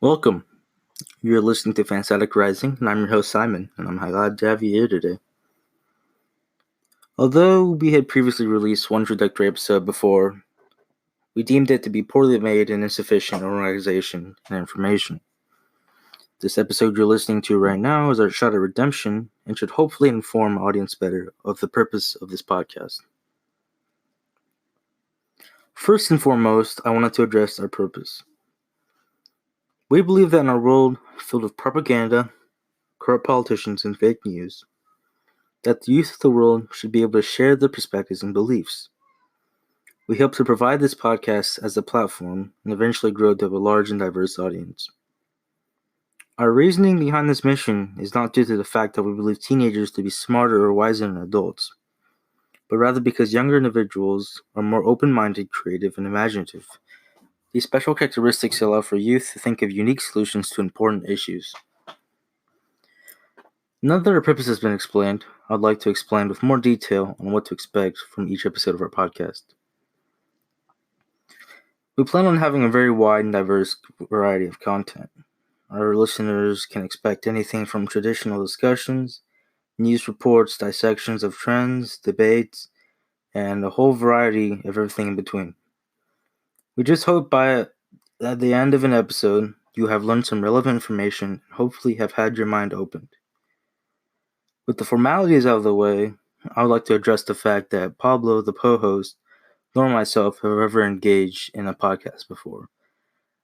Welcome. You're listening to Fanstatic Raizing, and I'm your host Simon, and I'm glad to have you here today. Although we had previously released one introductory episode before, we deemed it to be poorly made and insufficient organization and information. This episode you're listening to right now is our shot at redemption and should hopefully inform audience better of the purpose of this podcast. First and foremost, I wanted to address our purpose. We believe that in a world filled with propaganda, corrupt politicians, and fake news, that the youth of the world should be able to share their perspectives and beliefs. We hope to provide this podcast as a platform and eventually grow to have a large and diverse audience. Our reasoning behind this mission is not due to the fact that we believe teenagers to be smarter or wiser than adults, but rather because younger individuals are more open-minded, creative, and imaginative. These special characteristics allow for youth to think of unique solutions to important issues. Now that our purpose has been explained, I'd like to explain with more detail on what to expect from each episode of our podcast. We plan on having a very wide and diverse variety of content. Our listeners can expect anything from traditional discussions, news reports, dissections of trends, debates, and a whole variety of everything in between. We just hope at the end of an episode, you have learned some relevant information and hopefully have had your mind opened. With the formalities out of the way, I would like to address the fact that Pablo, the co-host, nor myself have ever engaged in a podcast before.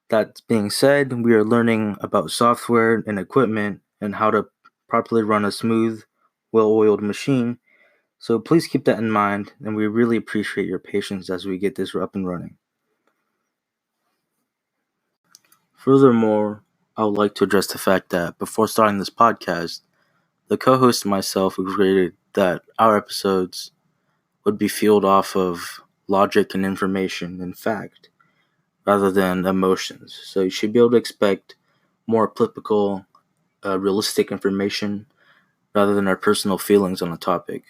That being said, we are learning about software and equipment and how to properly run a smooth, well-oiled machine, so please keep that in mind, and we really appreciate your patience as we get this up and running. Furthermore, I would like to address the fact that before starting this podcast, the co-host and myself agreed that our episodes would be fueled off of logic and information and fact, rather than emotions. So you should be able to expect more applicable, realistic information rather than our personal feelings on a topic.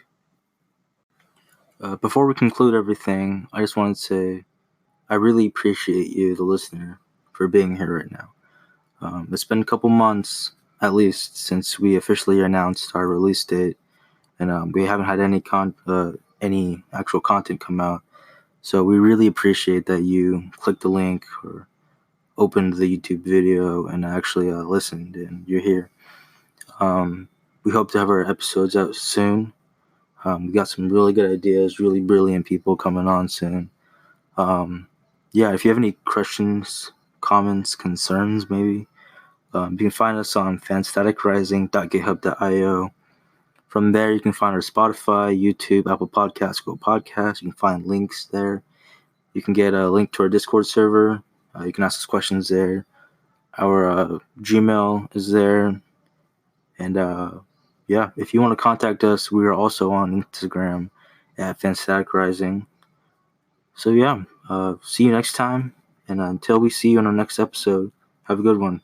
Before we conclude everything, I just wanted to say I really appreciate you, the listener, for being here right now. It's been a couple months, at least, since we officially announced our release date, and we haven't had any actual content come out. So we really appreciate that you clicked the link or opened the YouTube video and actually listened, and you're here. We hope to have our episodes out soon. We got some really good ideas, really brilliant people coming on soon. If you have any questions, comments, concerns, maybe, you can find us on fanstaticraizing.github.io. From there, you can find our Spotify, YouTube, Apple Podcasts, Google Podcasts. You can find links there. You can get a link to our Discord server. You can ask us questions there. Our Gmail is there. And if you want to contact us, we are also on Instagram at Fanstatic Raizing. So see you next time. And until we see you in our next episode, have a good one.